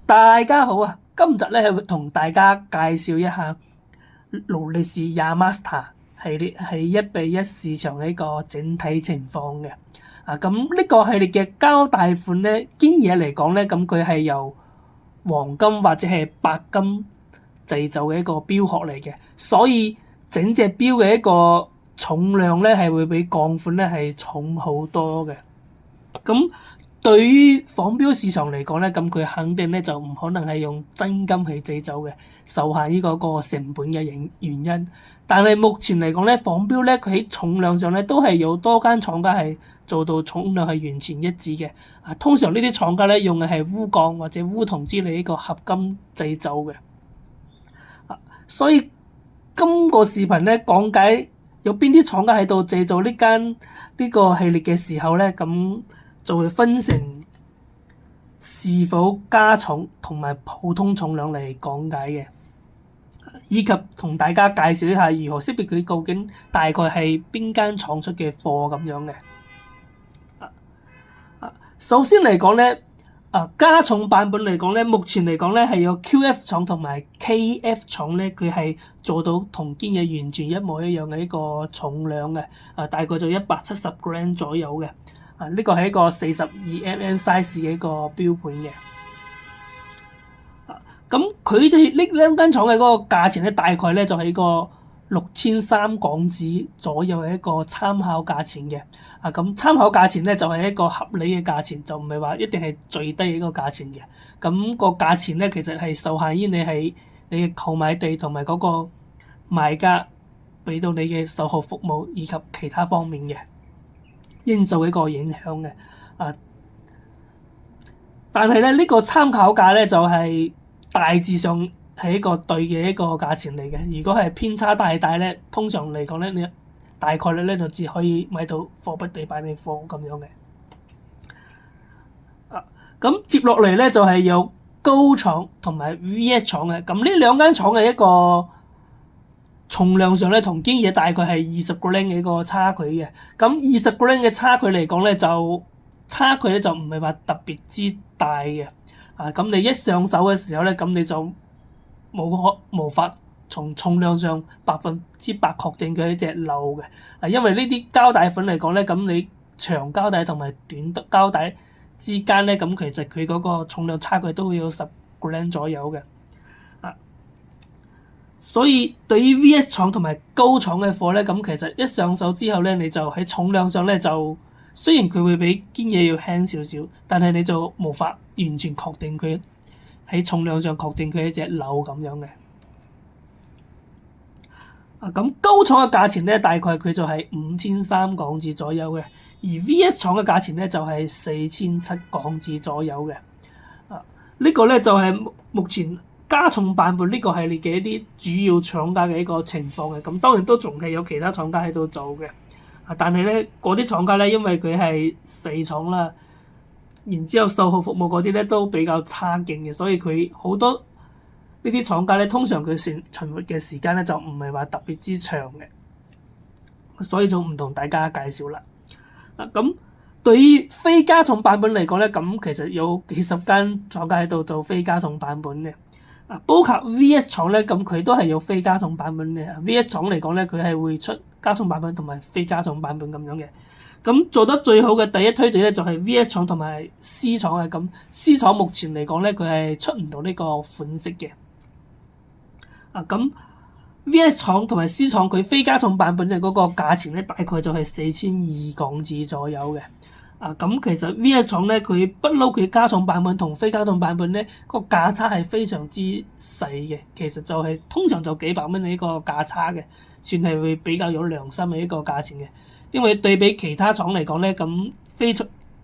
大家好啊！今集咧係同大家介紹一下勞力士 Yamaster 系列係1:1市場嘅一個整體情況嘅。咁呢個系列嘅膠帶款咧，堅嘢嚟講咧，咁佢係由黃金或者係白金製造嘅一個錶殼嚟嘅，所以整隻錶嘅一個重量咧係會比鋼款咧係重好多嘅。咁對於仿錶市場嚟講咧，咁佢肯定咧就唔可能係用真金去製造嘅，受限於嗰個成本嘅原因。但係目前嚟講咧，仿錶咧佢喺重量上咧都係有多間廠家係做到重量係完全一致嘅。通常呢啲廠家咧用嘅係鎢鋼或者鎢銅之類呢個合金製造嘅。所以今個視頻咧講解有邊啲廠家喺度製造呢個系列嘅時候咧，咁就會分成是否加重同埋普通重量嚟講解嘅，以及同大家介紹一下如何識別佢究竟大概係邊間廠出嘅貨咁樣嘅。首先嚟講咧，加重版本嚟講咧，目前嚟講咧係有 QF 廠同埋 KF 廠咧，佢係做到同堅嘢完全一模一樣嘅一個重量嘅，大概就170 gram 左右嘅。呢個係一個42mm size 嘅一個標盤嘅。咁佢哋呢兩間廠嘅嗰個價錢咧，大概咧就係個6300港紙左右嘅一個參考價錢嘅。咁參考價錢咧就係一個合理嘅價錢，就唔係話一定係最低嘅一個價錢嘅。咁個價錢咧其實係受限於你嘅購買地同埋嗰個賣家俾到你嘅售後服務以及其他方面嘅因素一個影響嘅。但係咧呢個參考價咧就係大致上係一個對嘅一個價錢嚟嘅。如果係偏差大咧，通常嚟講咧，你大概率咧就只可以買到貨不對版嘅貨咁樣嘅。咁接落嚟咧就係有高廠同埋 VS 廠嘅。咁呢兩間廠嘅一個重量上咧同堅嘢大概係20 gram 嘅一個差距嘅。咁20 gram 嘅差距嚟講咧，就差距咧就唔係話特別之大嘅。咁你一上手嘅時候咧，咁你就無法從重量上100%確定佢係隻漏嘅。因為呢啲膠帶款嚟講咧，咁你長膠帶同埋短膠帶之間咧，咁其實佢嗰個重量差距都會有10 gram 左右嘅。所以對於 VS 廠同埋高廠嘅貨咧，咁其實一上手之後咧，你就喺重量上咧就雖然佢會比堅嘢要輕少少，但係你就無法完全確定佢喺重量上確定佢係一隻漏咁樣嘅。咁高廠嘅價錢咧，大概佢就係5300港紙左右嘅，而 VS 廠嘅價錢咧就係4700港紙左右嘅。呢個咧就係目前加重版本呢個系列嘅一啲主要廠家嘅一個情況嘅。咁當然都仲係有其他廠家喺度做嘅。但係咧嗰啲廠家咧，因為佢係細廠啦，然之後售後服務嗰啲咧都比較差勁嘅，所以佢好多呢啲廠家咧，通常佢存活嘅時間咧就唔係話特別之長嘅，所以就唔同大家介紹啦。咁對於非加重版本嚟講咧，咁其實有幾十間廠家喺度做非加重版本嘅。包括 VS 廠咧，咁佢都係有非加重版本嘅。VS 廠嚟講咧，佢係會出加重版本同埋非加重版本咁樣嘅。咁做得最好嘅第一梯隊咧，就係 VS 廠同埋 C 廠嘅。咁 C 廠目前嚟講咧，佢係出唔到呢個款式嘅。咁 VS 廠同埋 C 廠佢非加重版本嘅嗰個價錢咧，大概就係4200港紙左右嘅。咁其實 VS 廠咧，佢不嬲佢加重版本同非加重版本咧，個價差係非常之細嘅。其實就係通常就幾百蚊嘅一個價差嘅，算係會比較有良心嘅一個價錢嘅。因為對比其他廠嚟講咧，咁非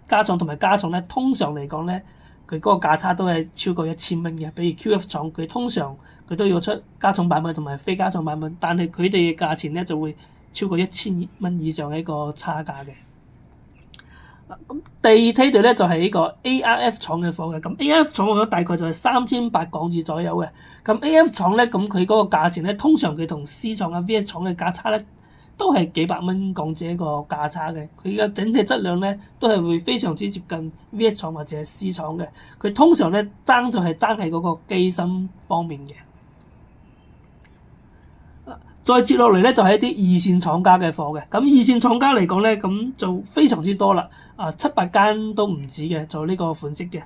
加重同埋加重咧，通常嚟講咧，佢嗰個價差都係超過1000蚊嘅。比如 QF 廠，佢通常佢都要出加重版本同埋非加重版本，但係佢哋嘅價錢咧就會超過1000蚊以上嘅一個差價嘅。咁第二梯隊咧就係呢個 ARF 廠嘅貨嘅。咁 ARF 廠我覺得大概就係3800港紙左右嘅。咁 ARF 廠咧，咁佢嗰個價錢咧，通常佢同 C 廠啊 VS 廠嘅價差咧都係幾百蚊港紙一個價差嘅。佢嘅整體質量咧都係會非常之接近 VS 廠或者係 C 廠嘅。佢通常咧爭就係爭喺嗰個機芯方面嘅。再接落嚟咧就係一啲二線廠家嘅貨嘅。咁二線廠家嚟講咧，咁就非常之多啦。7-8間都唔止嘅，做呢個款式嘅。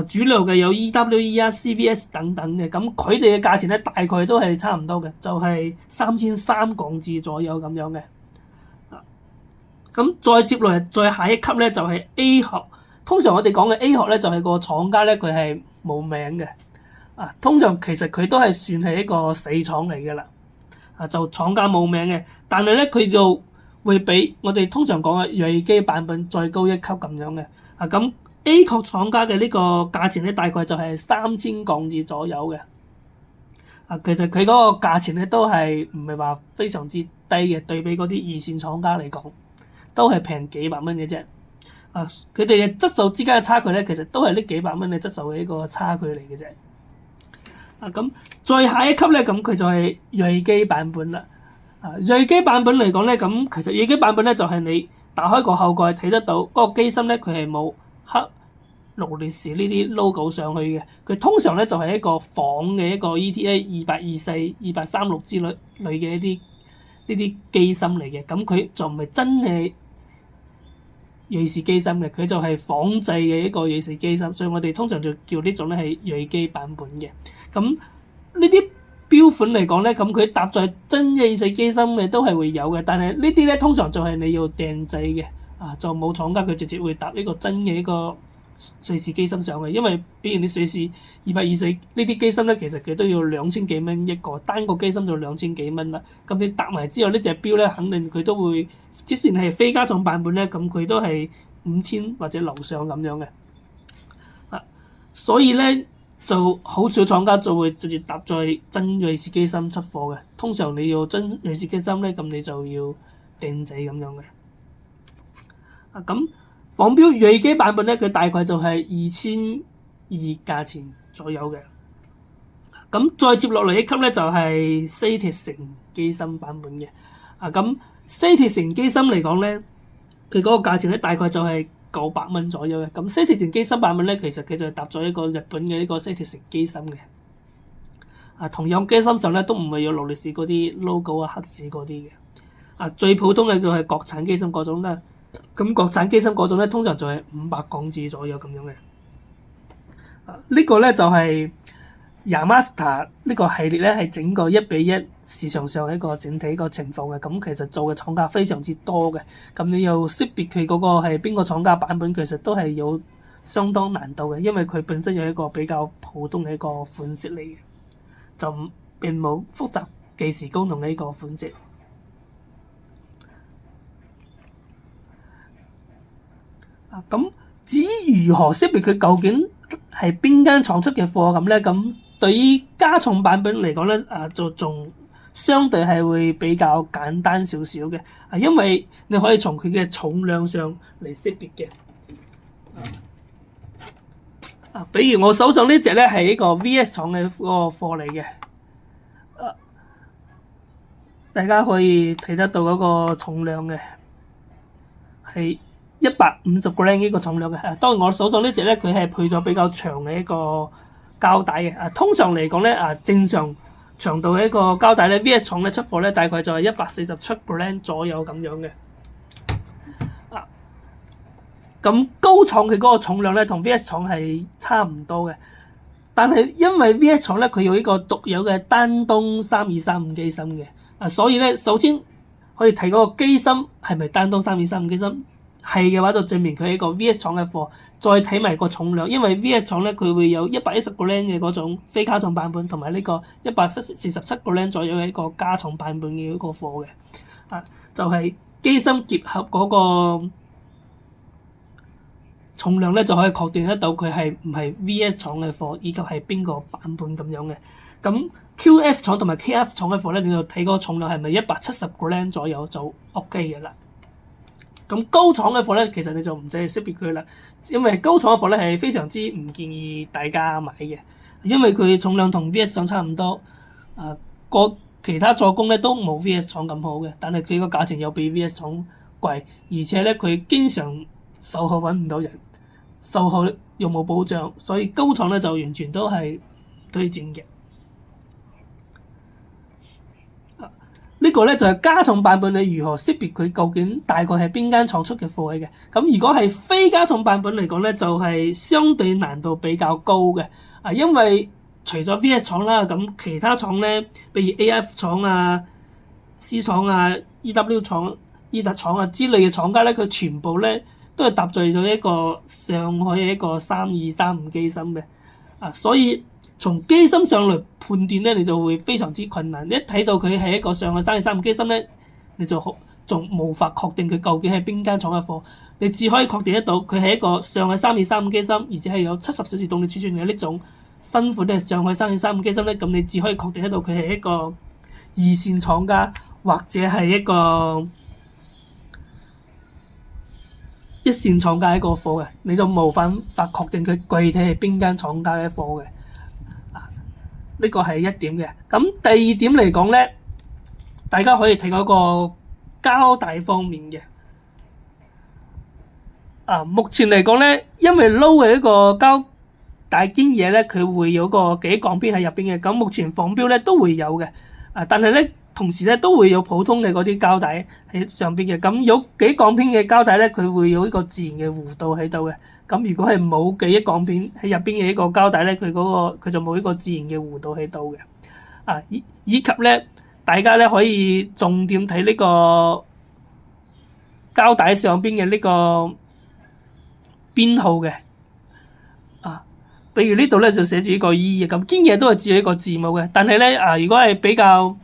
主流嘅有 EWE、CVS 等等嘅。咁佢哋嘅價錢咧大概都係差唔多嘅，就係3300港紙左右咁樣嘅。咁再接落嚟再下一級咧就係 A 殼。通常我哋講嘅 A 殼咧就係個廠家咧佢係冇名嘅。通常其實佢都係算係一個死廠嚟嘅啦。就廠家冇名嘅，但係咧佢就會比我哋通常講嘅銳機版本再高一級咁樣嘅。咁 A 殼廠家嘅呢個價錢咧大概就係3000港紙左右嘅。其實佢嗰個價錢咧都係唔係話非常之低嘅，對比嗰啲二線廠家嚟講，都係平幾百蚊嘅啫。佢哋嘅質素之間嘅差距咧，其實都係呢幾百蚊嘅質素嘅一個差距嚟嘅啫。咁再下一級咧，咁佢就係銳機版本啦。銳機版本嚟講咧，咁其實銳機版本咧就係你打開個後蓋睇得到嗰個機芯咧，佢係冇刻勞力士呢啲 logo 上去嘅。佢通常咧就係一個仿嘅一個 ETA 224、236之類嘅呢啲機芯嚟嘅。咁佢就唔係真係瑞士機芯嘅，佢就係仿製嘅一個瑞士機芯，所以我哋通常就叫呢種咧係銳機版本嘅。咁呢啲標款嚟講咧，咁佢搭載真瑞士機芯嘅都係會有嘅，但係呢啲咧通常就係你要訂製嘅，就冇廠家佢直接會搭呢個真嘅一個瑞士機芯上去，因為比如啲瑞士224呢啲機芯咧，其實佢都要2000幾蚊一個，單個機芯就2000幾蚊啦。咁你搭埋之後呢隻錶咧，肯定佢都會，即使係非加重版本咧，咁佢都係5000或者樓上咁樣嘅。所以咧就好少廠家就會直接搭載真瑞士機芯出貨嘅。通常你要真瑞士機芯咧，咁你就要訂製咁樣嘅。咁仿錶銳機版本咧，佢大概就係2200價錢左右嘅。咁再接落嚟一級咧，就係 Citizen 機芯版本嘅。咁 Citizen 機芯嚟講咧，佢嗰個價錢咧大概就係900蚊左右嘅。咁 Citizen 機芯版本咧，其實佢就係搭咗一個日本嘅呢個 Citizen 機芯嘅。同樣機芯上咧都唔係有勞力士嗰啲 logo 黑字嗰啲嘅。最普通嘅就係國產機芯嗰種啦。咁國產機芯嗰種咧，通常就係500港紙左右咁樣嘅。呢個咧就係 Yamaster 呢個系列咧，係整個1:1市場上一個整體個情況嘅。咁其實做嘅廠家非常之多嘅。咁你又識別佢嗰個係邊個廠家版本，其實都係有相當難度嘅，因為佢本身有一個比較普通嘅一個款式嚟嘅，就並冇複雜計時功能嘅呢個款式。咁至於如何識別佢究竟係邊間廠出嘅貨咁咧？咁對於加重版本嚟講咧，就仲相對係會比較簡單少少嘅。因為你可以從佢嘅重量上嚟識別嘅。比如我手上呢隻咧係一個 VS 廠嘅個貨嚟嘅。大家可以睇得到嗰個重量嘅係150 gram 呢個重量嘅。當然我手上呢隻咧，佢係配咗比較長嘅一個膠帶嘅。通常嚟講咧，正常長度嘅一個膠帶咧 ，VS 廠咧出貨咧大概就係147 gram 左右咁樣嘅。咁高廠佢嗰個重量咧，同 VS 廠係差唔多嘅。但係因為 VS 廠咧，佢有呢個獨有嘅丹東3235機芯嘅。所以咧，首先可以睇嗰個機芯係咪丹東3235機芯。係嘅話就證明佢係一個 VS 廠嘅貨，再睇埋個重量，因為 VS 廠咧佢會有110 gram 嘅嗰種非加重版本，同埋呢個147 gram 左右嘅一個加重版本嘅一個貨嘅。就係機芯結合嗰個重量咧，就可以確定得到佢係唔係 VS 廠嘅貨，以及係邊個版本咁樣嘅。咁 QF 廠同埋 KF 廠嘅貨咧，你就睇嗰個重量係咪170 gram 左右就 OK 嘅啦。咁高廠嘅貨咧，其實你就唔使去識別佢啦，因為高廠嘅貨咧係非常之唔建議大家買嘅，因為佢重量同 VS 廠差唔多，個其他做工咧都冇 VS 廠咁好嘅，但係佢個價錢又比 VS 廠貴，而且咧佢經常售後揾唔到人，售後又冇保障，所以高廠咧就完全都係推薦嘅。呢個咧就係加重版本，你如何識別佢究竟大概係邊間廠出嘅貨嚟嘅？咁如果係非加重版本嚟講咧，就係相對難度比較高嘅。因為除咗 VS 廠啦，咁其他廠咧，比如 AF 廠啊、C 廠啊、EW 廠、伊特廠啊之類嘅廠家咧，佢全部咧都係搭載咗一個上海嘅一個3235機芯嘅。所以從機芯上嚟判斷咧，你就會非常之困難。你一睇到佢係一個上海3235機芯咧，你就仲無法確定佢究竟係邊間廠嘅貨。你只可以確定得到佢係一個上海3235機芯，而且係有70小時動力儲存嘅呢種新款嘅上海3235機芯咧，咁你只可以確定得到佢係一個二線廠家或者係一個一線廠家一個貨嘅，你就無法確定佢具體係邊間廠家嘅貨嘅。呢個係一點嘅。咁第二點嚟講咧，大家可以睇嗰個膠帶方面嘅。目前嚟講咧，因為 low 嘅一個膠帶堅嘢咧，佢會有個幾鋼片喺入邊嘅。咁目前仿標咧都會有嘅。但係咧同時咧都會有普通嘅嗰啲膠帶喺上邊嘅。咁有幾鋼片嘅膠帶咧，佢會有一個自然嘅弧度喺度嘅。咁如果係冇幾億鋼片喺入邊嘅一個膠帶咧，佢就冇一個自然嘅弧度喺度嘅。以及咧，大家咧可以重點睇呢個膠帶上邊嘅呢個編號嘅。比如呢度咧就寫住呢個 E 嘅，咁堅嘢都係只有一個字母嘅。但係咧如果係比較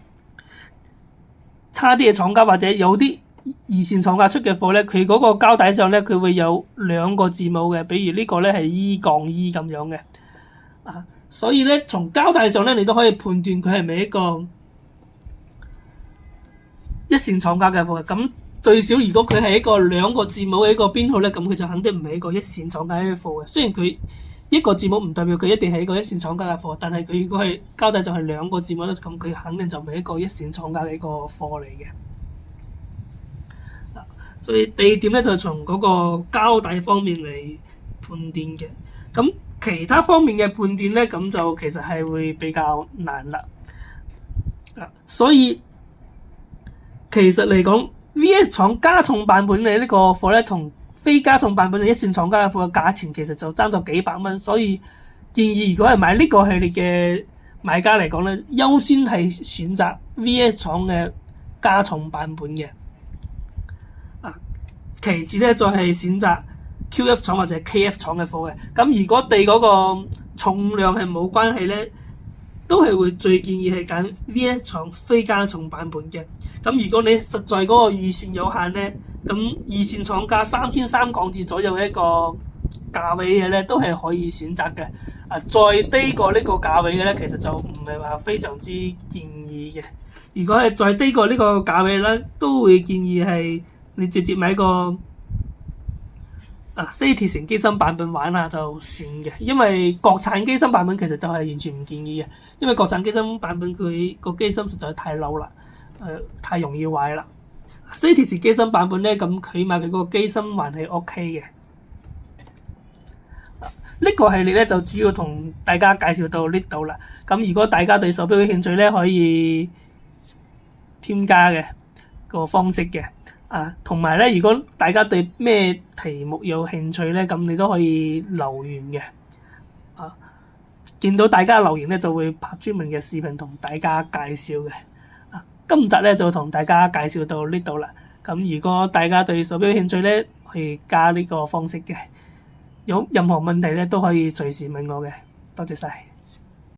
差啲嘅廠家或者有啲二線廠家出嘅貨咧，佢嗰個膠帶上咧佢會有兩個字母嘅，比如呢個咧係 E-E 咁樣嘅。所以咧從膠帶上咧你都可以判斷佢係咪一個一線廠家嘅貨。咁最少如果佢係一個兩個字母嘅一個編號咧，咁佢就肯定唔係一個一線廠家嘅貨嘅。雖然佢一個字母唔代表佢一定係一個一線廠家嘅貨，但係佢如果係膠帶就係兩個字母咧，咁佢肯定就唔係一個一線廠家嘅一個貨嚟嘅。所以第二點咧就係從嗰個膠帶方面嚟判斷嘅。咁其他方面嘅判斷咧，咁就其實係會比較難啦。所以其實嚟講 ，VS 廠加重版本嘅呢個貨咧，同非加重版本嘅一線廠家嘅貨嘅價錢其實就爭咗幾百蚊。所以建議如果係買呢個系列嘅買家嚟講咧，優先係選擇 VS 廠嘅加重版本嘅。其次咧，再係選擇 QF 廠或者 KF 廠嘅貨嘅。咁如果對嗰個重量係冇關係咧，都係會最建議係揀 VS 廠非加重版本嘅。咁如果你實在嗰個預算有限咧，咁二線廠家3300港紙左右嘅一個價位嘅咧，都係可以選擇嘅。再低過呢個價位嘅咧，其實就唔係話非常之建議嘅。如果係再低過呢個價位咧，都會建議係你直接買個西鐵城機芯版本玩下就算嘅。因為國產機芯版本其實就係完全唔建議嘅，因為國產機芯版本佢個機芯實在太嬲啦，太容易壞啦。西鐵城機芯版本咧，咁起碼佢個機芯還係 OK 嘅。呢個系列咧就主要同大家介紹到呢度啦。咁如果大家對手錶有興趣咧，可以添加嘅個方式嘅。同埋咧，如果大家對咩題目有興趣咧，咁你都可以留言嘅。見到大家留言咧，就會拍專門嘅視頻同大家介紹嘅。今集咧就同大家介紹到呢度啦。咁如果大家對手錶有興趣咧，可以加呢個方式嘅。有任何問題咧，都可以隨時問我嘅。多謝晒。